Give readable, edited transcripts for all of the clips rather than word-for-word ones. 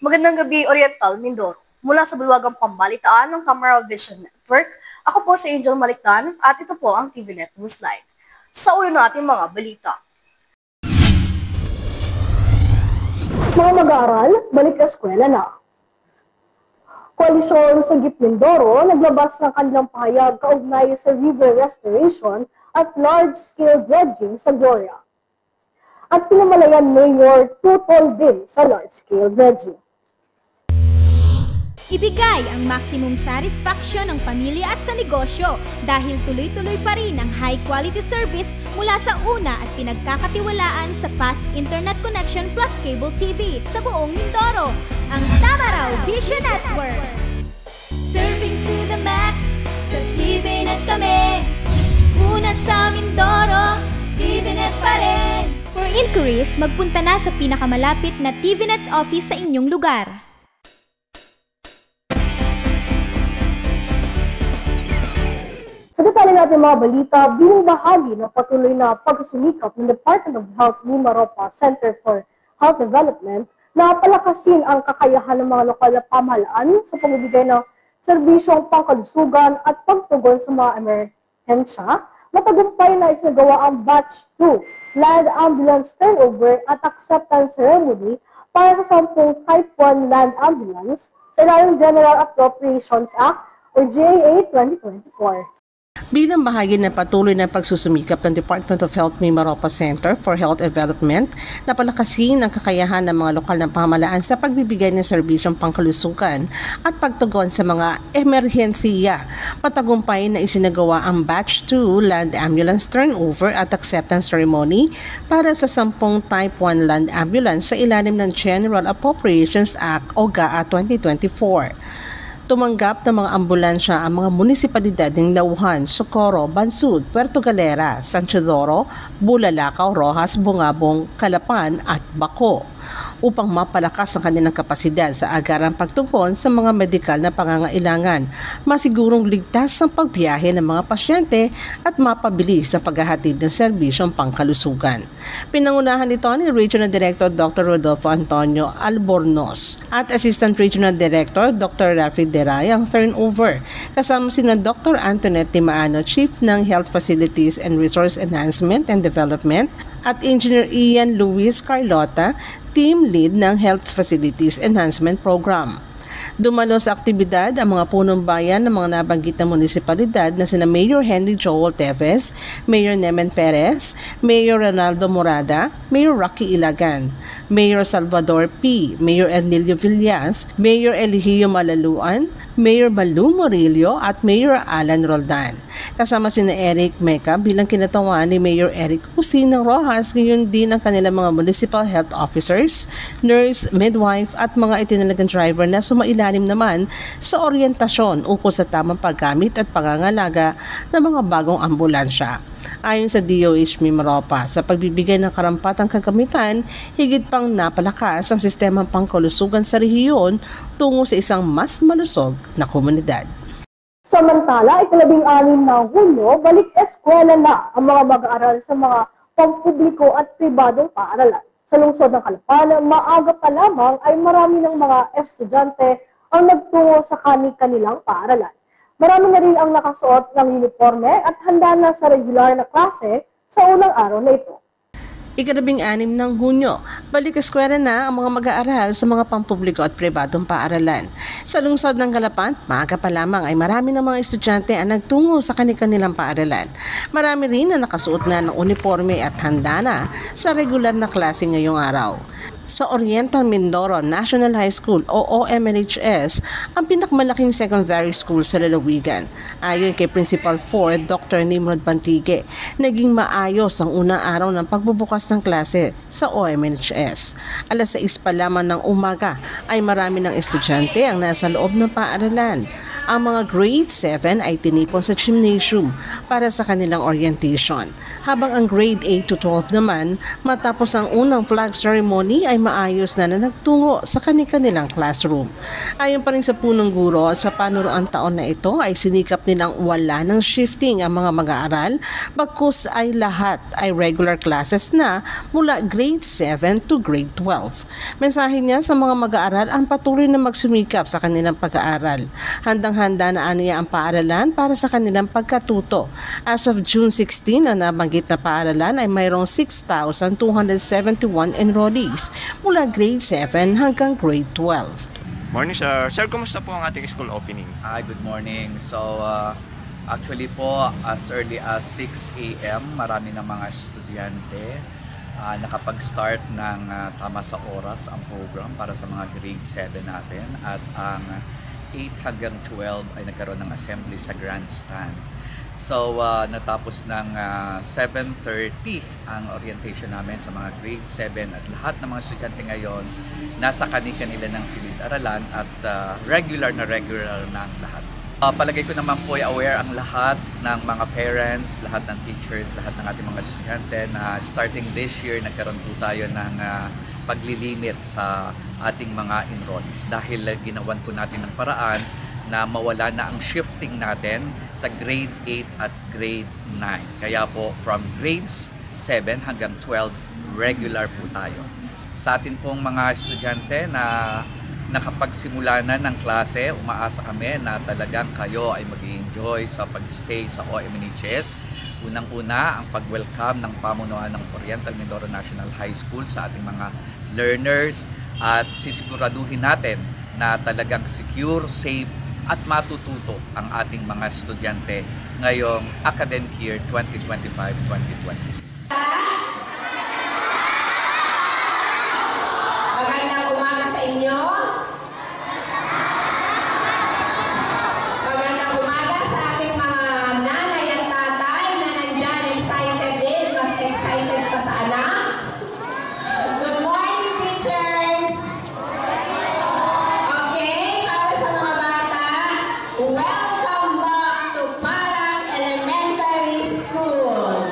Magandang gabi, Oriental, Mindoro. Mula sa bulwagang pambalitaan ng Camera Vision Network, ako po si Angel Maliktan at ito po ang TVNet Newsline. Sa ulo natin mga balita. Mga mag-aaral, balik eskwela na. Koalisyon sa GIP Mindoro naglabas ng kanilang pahayag kaugnay sa river restoration at large-scale dredging sa Gloria. At pinamalayan Mayor tutol din sa large-scale dredging. Ibigay ang maximum satisfaction ng pamilya at sa negosyo dahil tuloy-tuloy pa rin ang high-quality service mula sa una at pinagkakatiwalaan sa fast internet connection plus cable TV sa buong Mindoro, ang Tamaraw Vision Network. Serving to the max, sa TVNet kami. Una sa Mindoro, TVNet pa rin. For inquiries, magpunta na sa pinakamalapit na TVNet office sa inyong lugar. Sa detalye natin mga balita, bilang bahagi ng patuloy na pagsumikap ng Department of Health Lima Ropa Center for Health Development na palakasin ang kakayahan ng mga lokal na pamahalaan sa pagbibigay ng serbisyong pangkalusugan at pagtugon sa mga emerhensya, matagumpay na isinagawa ang Batch 2 Land Ambulance Turnover at Acceptance Ceremony para sa 10 Type 1 Land Ambulance sa ilalim General Appropriations Act o GAA 2024. Bilang bahagi ng patuloy na pagsusumikap ng Department of Health Lima Ropa Center for Health Development na palakasin ang kakayahan ng mga lokal na pamahalaan sa pagbibigay ng serbisyong pangkalusugan at pagtugon sa mga emerhensiya, matagumpay na isinagawa ang Batch 2 Land Ambulance Turnover at Acceptance Ceremony para sa 10 Type 1 Land Ambulance sa ilalim ng General Appropriations Act o GAA 2024. Tumanggap ng mga ambulansya ang mga munisipalidad ng Lauhan, Socorro, Bansud, Puerto Galera, San Teodoro, Bulalakaw, Rojas, Bungabong, Calapan at Baco upang mapalakas ang kanilang kapasidad sa agarang pagtugon sa mga medikal na pangangailangan, masigurong ligtas ang pagbiyahe ng mga pasyente at mapabilis ang paghahatid ng serbisyong pangkalusugan. Pinangunahan ito ni Regional Director Dr. Rodolfo Antonio Albornoz at Assistant Regional Director Dr. Rafi Deray ang turnover, kasama sina Dr. Antoinette Timaano, Chief ng Health Facilities and Resource Enhancement and Development, at Engineer Ian Luis Carlota, Team Lead ng Health Facilities Enhancement Program. Dumalo sa aktibidad ang mga punong bayan ng mga nabanggit na munisipalidad na sina Mayor Henry Joel Teves, Mayor Nemen Perez, Mayor Ronaldo Morada, Mayor Rocky Ilagan, Mayor Salvador P., Mayor Ernilio Villas, Mayor Eligio Malaluan, Mayor Balu Morillo at Mayor Alan Roldan. Kasama sina Eric Meca bilang kinatawan ni Mayor Eric Cusi ng Rojas, gayon din ang kanilang mga municipal health officers, nurse, midwife at mga itinalagang driver na sumailalim naman sa oryentasyon ukol sa tamang paggamit at pangangalaga ng mga bagong ambulansya. Ayon sa DOH Lima Ropa, sa pagbibigay ng karampatang kagamitan, higit pang napalakas ang sistemang pangkalusugan sa rehiyon tungo sa isang mas malusog na komunidad. Samantala, ika-16 ng Hunyo, balik eskwela na ang mga mag-aaral sa mga pampubliko at pribadong paaralan. Sa lungsod ng Calapan, maaga pa lamang ay marami ng mga estudyante ang nagtungo sa kanilang paaralan. Marami na rin ang nakasuot ng uniforme at handa na sa regular na klase sa unang araw na ito. Ika-16 ng Hunyo, balik eskwela na ang mga mag-aaral sa mga pampubliko at pribadong paaralan. Sa lungsod ng Calapan, maaga pa lamang ay marami ng mga estudyante ang nagtungo sa kanilang paaralan. Marami rin na nakasuot na ng uniforme at handa na sa regular na klase ngayong araw. Sa Oriental Mindoro National High School o OMNHS, ang pinakmalaking secondary school sa lalawigan. Ayon kay Principal 4 Dr. Nimrod Bantige, naging maayos ang unang araw ng pagbubukas ng klase sa OMNHS. Alas 6 pa lamang ng umaga ay marami ng estudyante ang nasa loob ng paaralan. Ang mga grade 7 ay tinipon sa gymnasium para sa kanilang orientation, habang ang grade 8 to 12 naman matapos ang unang flag ceremony ay maayos na nagtungo sa kanilang classroom. Ayon pa rin sa punong guro, sa panuroang taon na ito ay sinikap nilang wala ng shifting ang mga mag-aaral, bagkus ay lahat ay regular classes na mula grade 7 to grade 12. Mensahe niya sa mga mag-aaral ang patuloy na magsumikap sa kanilang pag-aaral. Handang-handa na aniya ang paaralan para sa kanilang pagkatuto. As of June 16, ang nabanggit na paaralan ay mayroong 6,271 enrollees mula grade 7 hanggang grade 12. Morning, sir. Sir, kumusta po ang ating school opening? Hi, good morning. So, actually po, as early as 6 a.m., marami ng mga estudyante nakapag-start ng tama sa oras ang program para sa mga grade 7 natin. At ang 8 hanggang 12 ay nagkaroon ng assembly sa grandstand. So, natapos ng 7:30 ang orientation namin sa mga grade 7 at lahat ng mga estudyante ngayon nasa kanila ng silid-aralan at regular na ang lahat. Palagay ko naman po ay aware ang lahat ng mga parents, lahat ng teachers, lahat ng ating mga estudyante na starting this year nagkaroon po tayo ng paglilimit sa ating mga enrollees dahil ginawan po natin ng paraan na mawala na ang shifting natin sa grade 8 at grade 9. Kaya po from grades 7 hanggang 12 regular po tayo. Sa atin pong mga estudyante na nakapagsimula na ng klase, umaasa kami na talagang kayo ay mag-enjoy sa pag-stay sa OMNHS. Unang-una, ang pag-welcome ng pamunuan ng Oriental Mindoro National High School sa ating mga learners at sisiguraduhin natin na talagang secure, safe at matututo ang ating mga estudyante ngayong academic year 2025-2026. Magandang umaga sa inyo. Magandang umaga sa ating mga nanay at tatay na nandyan excited din, mas excited pa sa anak. Good morning, teachers! Okay, para sa mga bata, welcome back to Parang Elementary School.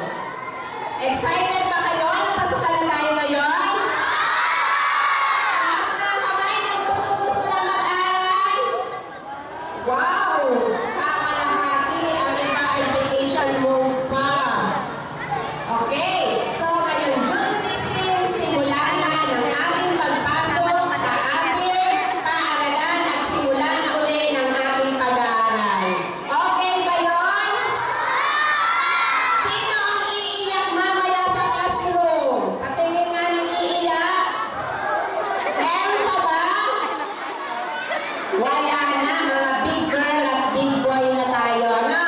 Excited ba kayo? Napasukan na tayo ngayon? Taas na ang kamay ng gusto na mag-aral. Wow! Kakalahati ang iba education mode pa. Okay, so ngayon June 16, simula na ng ating pagpasok sa ating paaralan at simula na uli ng ating pag-aaral. Okay ba yun? Sino ang iiyak mamaya sa classroom? Patingin nga ng iiyak. Meron pa ba? Wala na, mga big girl at big boy na tayo, ano?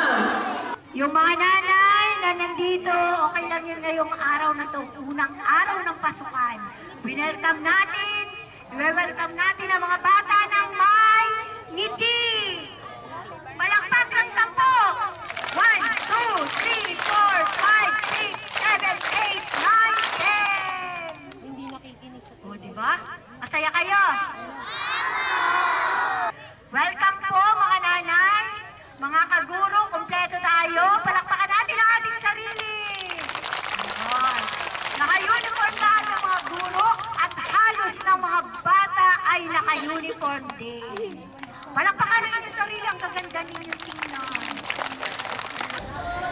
Yung mga nanay na nandito, okay lang yun ngayong araw na to, unang araw ng pasukan. Welcome natin ang mga bata ng may ngiti. Palakpak ng 10. 1, 2, 3, 4, 5, 6, 7, 8, 9, 10. Hindi nakikinig sa o, diba? Masaya kayo? Welcome po mga nanay, mga kaguro, kumpleto tayo. Palakpakan natin ang ating sarili. Ayan. Naka-uniform lahat ng mga guro at halos ng mga bata ay naka-uniform din. Palakpakan natin ang sarili, ang gaganda ninyo tingnan.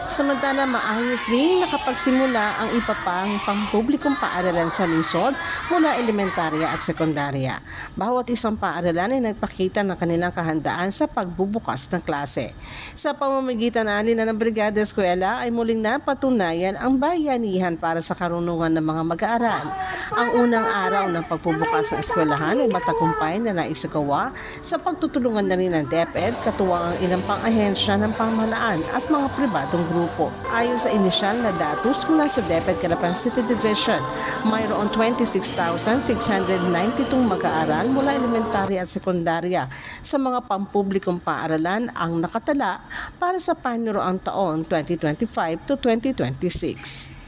Samantala, maayos din nakapagsimula ang iba pang pampublikong paaralan sa lungsod mula elementarya at sekundarya. Bawat isang paaralan ay nagpakita ng kanilang kahandaan sa pagbubukas ng klase. Sa pamamagitan nila ng Brigada Eskwela ay muling napatunayan ang bayanihan para sa karunungan ng mga mag-aaral. Ang unang araw ng pagbubukas ng eskwelahan ay matagumpay na naisagawa sa pagtutulungan na rin ng DepEd, katuwang ang ilang pang-ahensya ng pamahalaan at mga pribadong grupo. Ayon sa inisyal na datos mula sa DepEd Calapan City Division, mayroon 26,692 mag-aaral mula elementarya at sekundarya sa mga pampublikong paaralan ang nakatala para sa panuroang taon 2025 to 2026.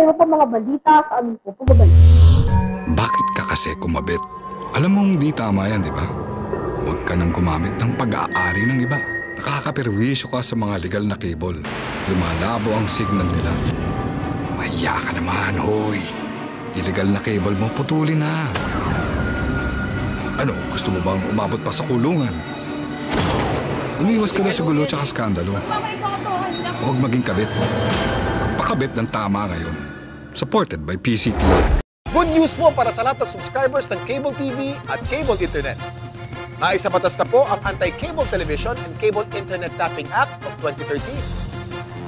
may iba pa mga balita sa amin po pagbabalik. Bakit ka kasi kumabit? Alam mong di tama yan, di ba? Huwag ka nang gumamit ng pag-aari ng iba. Nakakaperwisyo ka sa mga legal na cable. Lumalabo ang signal nila. Mahiya ka naman, hoy. Illegal na cable mo, putulin na. Ano, gusto mo bang umabot pa sa kulungan? Umiwas ka na sa gulo tsaka skandalo. Huwag maging kabit. Magpakabit ng tama ngayon. Supported by PCTV. Good news po para sa lahat ng subscribers ng Cable TV at Cable Internet. Naisabatas na po ang Anti-Cable Television and Cable Internet Tapping Act of 2013.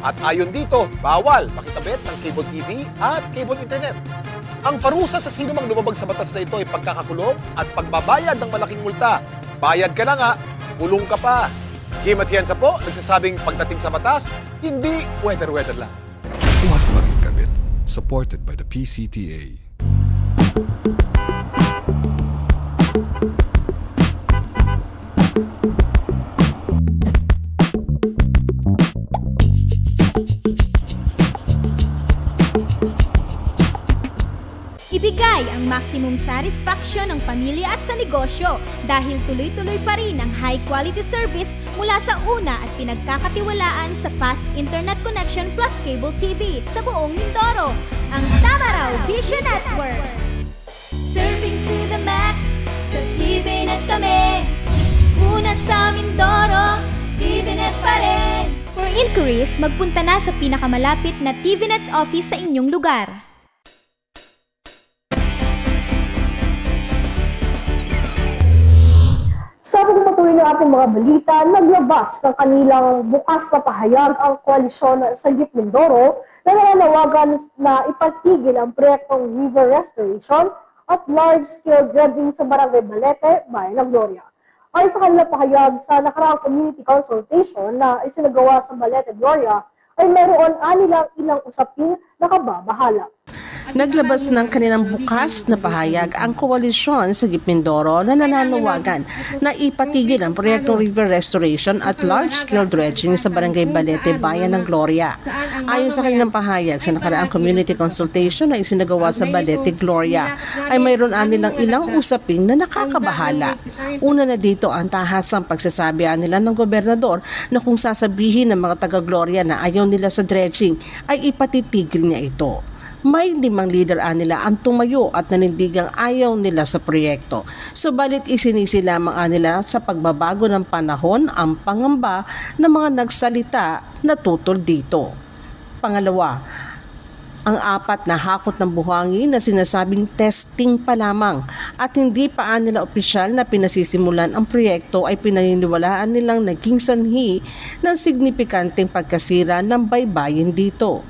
At ayon dito, bawal makikabit ng Cable TV at Cable Internet. Ang parusa sa sino mang lumabag sa batas na ito ay pagkakakulong at pagbabayad ng malaking multa. Bayad ka na nga, kulong ka pa. Kim Atienza po, nagsasabing pagdating sa batas, hindi weather-weather lang. Huwag maging kabit. Supported by the PCTA. Ibigay ang maximum satisfaction ng pamilya at sa negosyo dahil tuloy-tuloy pa rin ang high-quality service mula sa una at pinagkakatiwalaan sa fast internet connection plus cable TV sa buong Mindoro, ang Tamaraw Vision Network. Serving to the max, sa TVNet kami. Una sa Mindoro, TVNet pa rin. For inquiries, magpunta na sa pinakamalapit na TVNet office sa inyong lugar. Sa pagpatuloy ng ating mga balita, naglabas ng kanilang bukas na pahayag ang koalisyon sa Sagip Mindoro na nananawagan na ipatigil ang proyektong river restoration at large-scale dredging sa Barangay Balete, Bayan ng Gloria. Ayon sa kanilang pahayag sa nakaraang community consultation na isinagawa sa Balete, Gloria, ay mayroon anilang ilang usapin na kababahala. Naglabas ng kanilang bukas na pahayag ang koalisyon sa Sagip Mindoro na nananawagan na ipatigil ang proyektong river restoration at large-scale dredging sa Barangay Balete, Bayan ng Gloria. Ayon sa kanilang pahayag sa nakaraang community consultation na isinagawa sa Balete, Gloria, ay mayroon anilang ilang usapin na nakakabahala. Una na dito ang tahasang pagsasabi nila ng gobernador na kung sasabihin ng mga taga-Gloria na ayaw nila sa dredging ay ipatitigil niya ito. May 5 leader nila ang tumayo at nanindigang ayaw nila sa proyekto. Subalit isinisi lamang nila sa pagbabago ng panahon ang pangamba ng mga nagsalita na tutol dito. Pangalawa, ang 4 na hakot ng buhangin na sinasabing testing pa lamang at hindi pa nila opisyal na pinasisimulan ang proyekto ay pinaniniwalaan nilang naging sanhi ng signifikanteng pagkasira ng baybayin dito.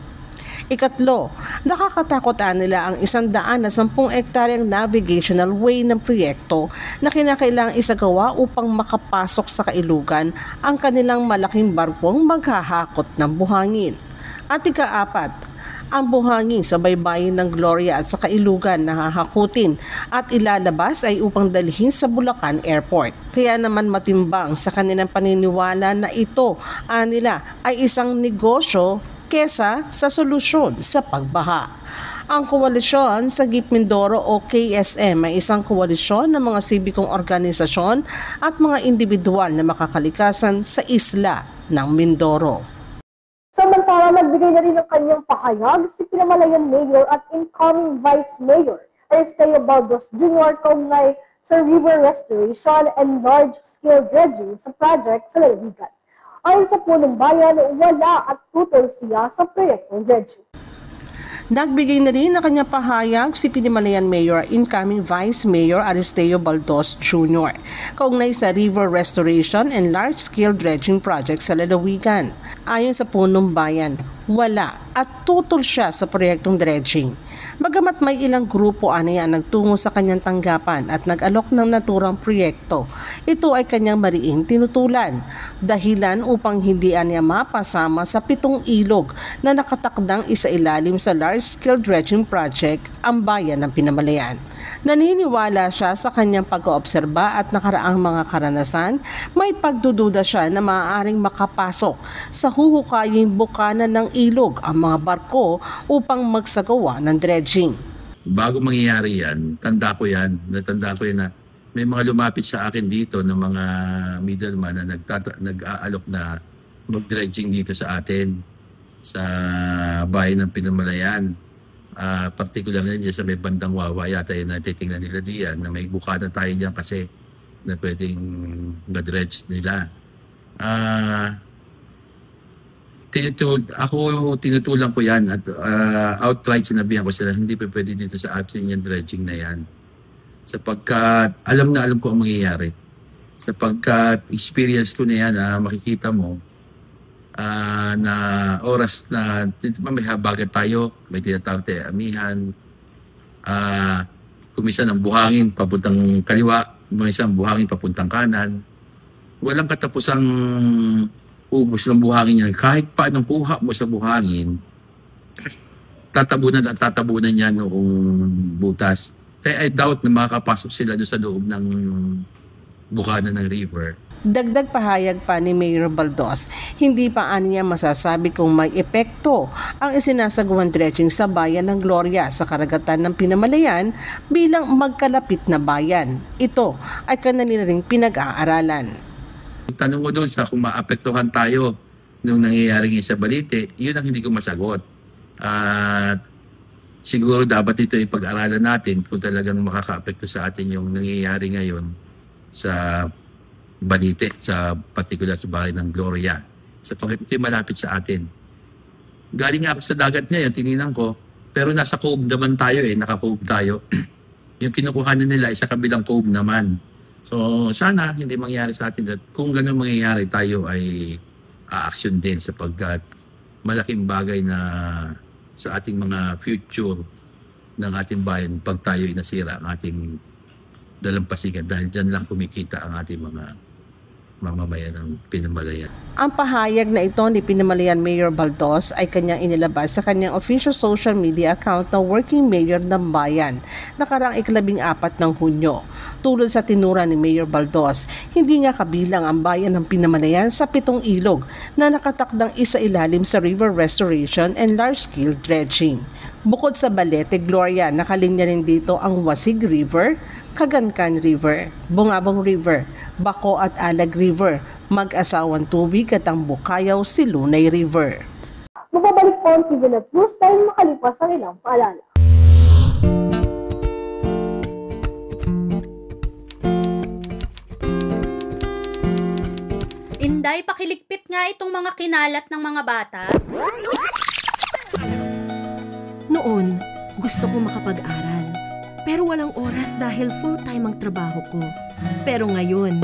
Ikatlo, nakakatakot nila ang 110 hektaryang navigational way ng proyekto na kinakailangang isagawa upang makapasok sa kailugan ang kanilang malaking barkong maghahakot ng buhangin. At ika-4, ang buhangin sa baybayin ng Gloria at sa kailugan na hahakutin at ilalabas ay upang dalhin sa Bulacan Airport. Kaya naman matimbang sa kanilang paniniwala na ito nila ay isang negosyo kesa sa solusyon sa pagbaha. Ang koalisyon sa Sagip Mindoro o KSM ay isang koalisyon ng mga sibikong organisasyon at mga individual na makakalikasan sa isla ng Mindoro. Samantala, nagbigay na rin ng kanyang pahayag si Pinamalayan Mayor at incoming Vice Mayor Aristeo Baldos Jr. kaugnay sa river restoration and large-scale dredging sa project sa lalawigan. Ayon sa punong bayan, wala at tutol siya sa proyektong dredging. Nagbigay na rin ng kanyang pahayag si Pinamalayan Mayor incoming Vice Mayor Aristeo Baldos Jr. kaugnay sa river restoration and large-scale dredging project sa lalawigan. Ayon sa punong bayan, wala at tutol siya sa proyektong dredging. Bagamat may ilang grupo ang nagtungo sa kanyang tanggapan at nag-alok ng naturang proyekto, ito ay kanyang mariing tinutulan. Dahilan upang hindi niya mapasama sa 7 ilog na nakatakdang isailalim sa large-scale dredging project ang bayan ng Pinamalayan. Naniniwala siya sa kanyang pag-oobserba at nakaraang mga karanasan, may pagdududa siya na maaaring makapasok sa huhukaying bukana ng ilog ang mga barko upang magsagawa ng dredging. Bago mangyayari yan, natanda ko yan na may mga lumapit sa akin dito ng mga middleman na nag-aalok na mag-dredging dito sa atin, sa bayan ng Pinamalayan. Particular na niya sa may bandang Wawa, yata yun natitingnan nila diyan na may bukana tayo diyan kasi na pwedeng ma-dredge nila. Tinutulan ko yan at outright sinabihan ko sila hindi pa pwede dito sa atin yung dredging na yan. Sapagkat alam ko ang mangyayari. Sapagkat experience ko na yan, makikita mo na oras na may habagat tayo, may tinatawag tayo amihan, kumisan ang buhangin papuntang kaliwa, kumisan ang buhangin papuntang kanan. Walang katapusang ubos ng buhangin yan. Kahit pa anong kuha mo sa buhangin, tatabunan at tatabunan yan noong butas. Kaya I doubt na makakapasok sila doon sa loob ng bukana ng river. Dagdag pahayag pa ni Mayor Baldos, hindi pa niya masasabi kung may epekto ang isinasagawang dredging sa bayan ng Gloria sa karagatan ng Pinamalayan bilang magkalapit na bayan. Ito ay kanila ring pinag-aaralan. Tanong mo doon sa kung maapektuhan tayo nung nangyayari sa Balite, yun ang hindi ko masagot. At siguro dapat ito ipag-aralan natin kung talagang makaka-apekto sa atin yung nangyayari ngayon sa Balite, sa particular sa bahay ng Gloria. Sapagkat ito malapit sa atin. Galing nga ako sa dagat ngayon, tininan ko, pero nasa cove naman tayo naka-cove tayo. Yung kinukuhanan nila ay sa kabilang cove naman. So sana hindi mangyari sa atin at kung gano'n mangyayari tayo ay a-action din sapagkat malaking bagay na sa ating mga future ng ating bayan pag tayo inasira ang ating dalampasigan dahil dyan lang kumikita ang ating mga mamamayan ng Pinamalayan. Ang pahayag na ito ni Pinamalayan Mayor Baldos ay kanyang inilabas sa kanyang official social media account na Working Mayor ng Bayan nakaraang 14 ng Hunyo. Tulad sa tinura ni Mayor Baldos, hindi nga kabilang ang bayan ng Pinamalayan sa 7 ilog na nakatakdang isailalim sa river restoration and large-scale dredging. Bukod sa Balete, Gloria, nakalinya rin dito ang Wasig River, Kagankan River, Bungabong River, Bako at Alag River, Mag-asawang Tubig at ang Bukayaw Silunay River. Mababalik po ang TVNet News dahil makalipas ang ilang paalala. Inday, pakiligpit nga itong mga kinalat ng mga bata. Noon, gusto ko makapag-aral. Pero walang oras dahil full-time ang trabaho ko. Pero ngayon,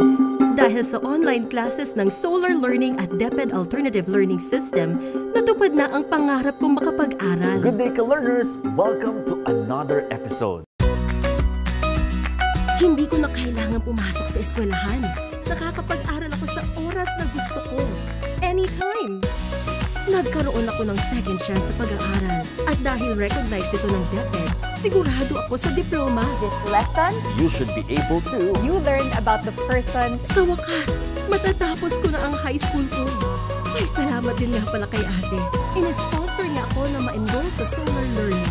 dahil sa online classes ng Solar Learning at DepEd Alternative Learning System, natupad na ang pangarap kong makapag-aral. Good day, ka-learners! Welcome to another episode. Hindi ko na kailangan pumasok sa eskwelahan. Nakakapag-aral ako sa oras na gusto ko. Anytime! Nagkaroon ako ng second chance sa pag-aaral. At dahil recognized ito ng DepEd, sigurado ako sa diploma. This lesson, you should be able to. You learned about the person. Sa wakas, matatapos ko na ang high school ko. Ay, salamat din nga pala kay ate. Ina-sponsor niya ako na ma-enroll sa Solar Learning.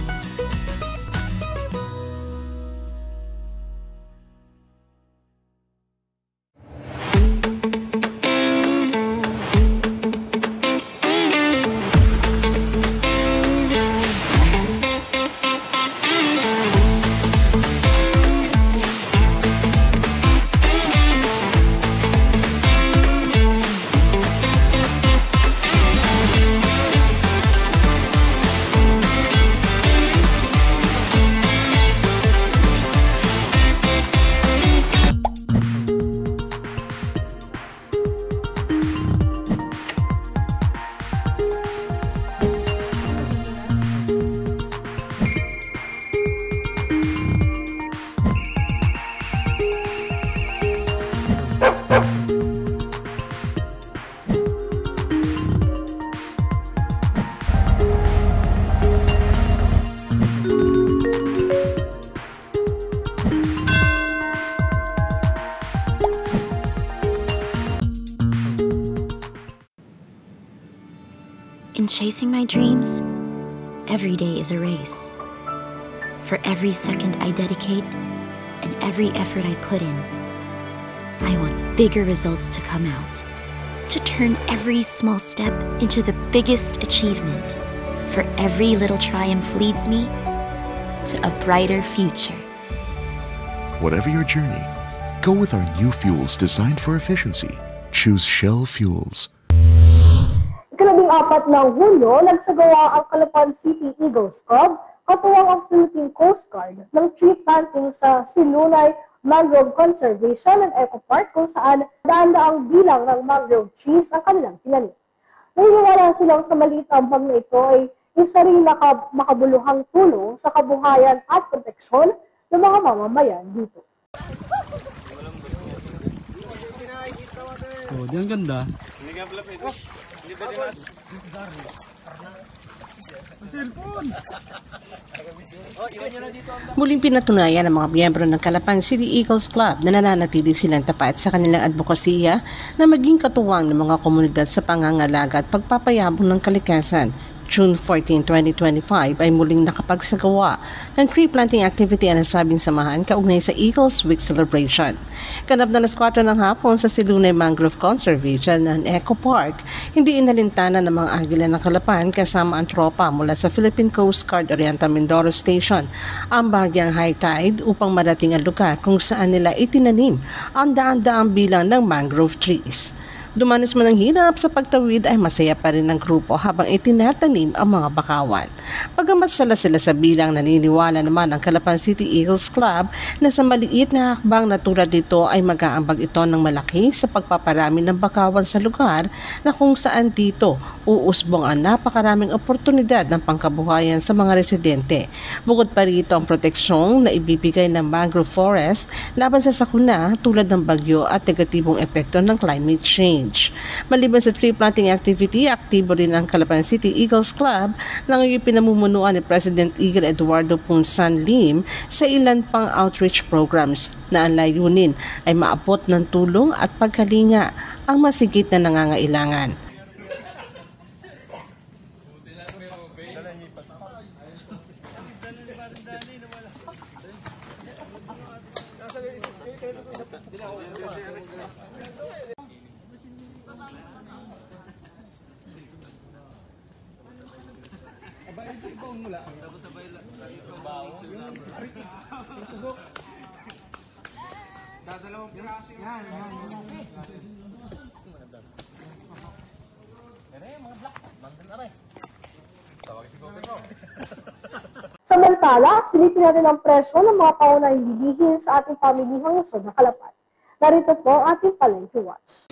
In chasing my dreams, every day is a race. For every second I dedicate and every effort I put in, I want bigger results to come out. To turn every small step into the biggest achievement. For every little triumph leads me to a brighter future. Whatever your journey, go with our new fuels designed for efficiency. Choose Shell Fuels. Ikalabing-4 ng Hulyo, nagsagawa ang Calapan City Eagles Club katuwang ang Philippine Coast Guard ng tree planting sa Silunay Mangrove Conservation and Eco Park kung saan daan-daang bilang ng mangrove trees ang kanilang tinanim. Naniniwala silang sa maliit na ambag na ito ay isa rin makabuluhang tulong sa kabuhayan at proteksyon ng mga mamamayan dito. Oh, di ang ganda. Muling pinatunayan ng mga miyembro ng Calapan City Eagles Club na nananatili silang tapat sa kanilang advokasya na maging katuwang ng mga komunidad sa pangangalaga at pagpapayabong ng kalikasan. June 14, 2025 ay muling nakapagsagawa ng tree planting activity ang nasabing samahan kaugnay sa Eagles Week celebration. Ganap na 4:00 ng hapon sa Silunay Mangrove Conservation and Eco Park, hindi inalintana ng mga agila ng Calapan kasama ang tropa mula sa Philippine Coast Guard Oriental Mindoro Station ang bahagyang high tide upang marating ang lugar kung saan nila itinanim ang daan-daang bilang ng mangrove trees. Dumanos man ang hirap sa pagtawid ay masaya pa rin ng grupo habang itinatanim ang mga bakawan. Pagamat sala sila sa bilang, naniniwala naman ang Calapan City Eagles Club na sa maliit na hakbang na tulad dito ay mag-aambag ito ng malaki sa pagpaparami ng bakawan sa lugar na kung saan dito uusbong ang napakaraming oportunidad ng pangkabuhayan sa mga residente. Bukod pa rito ang proteksyong na ibibigay ng mangrove forest laban sa sakuna tulad ng bagyo at negatibong epekto ng climate change. Maliban sa tree planting activity, aktibo rin ang Calapan City Eagles Club na ngayon pinamumunuan ni President Eagle Eduardo Punsan Lim sa ilan pang outreach programs na ang layunin ay maabot ng tulong at pagkalinga ang masigit na nangangailangan. Samantala, silipin natin ang presyo ng mga paunahing bilihin sa ating pamilihang lungsod ng Calapan. Narito po ang ating Palengke Watch.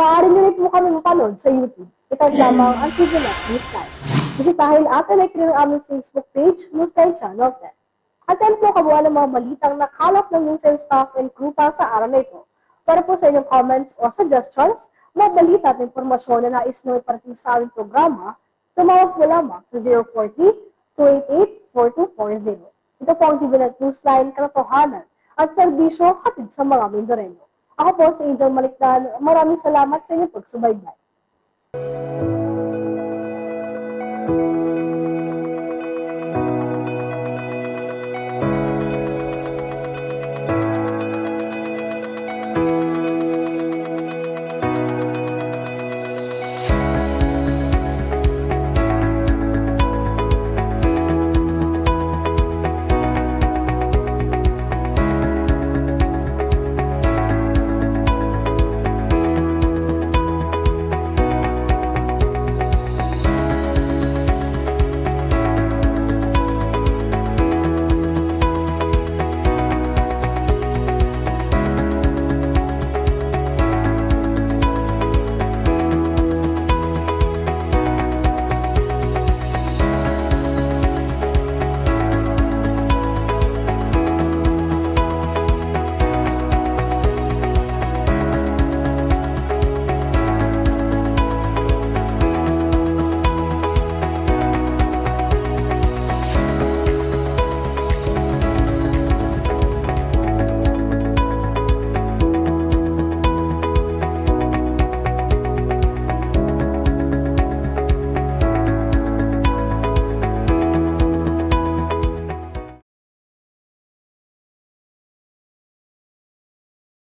Maaari nyo rin po kami mapanood sa YouTube. Ito lamang ang TVNet Newsline. Bisitahin at like rin ang aming Facebook page, Newsline Channel 10. Atin po kabuuan ng mga balitang nakalap ng Newsline staff and crew para sa araw na ito. Para po sa inyong comments o suggestions, mga balita at informasyon na nais nyo iparating sa aming programa, tumawag po lamang sa 040-288-4240. Ito po ang TVNet Newsline, katotohanan at serbisyo hatid sa mga Mindoreno. Ako po si Angel Malikdan. Maraming salamat sa inyong pagsubaybay.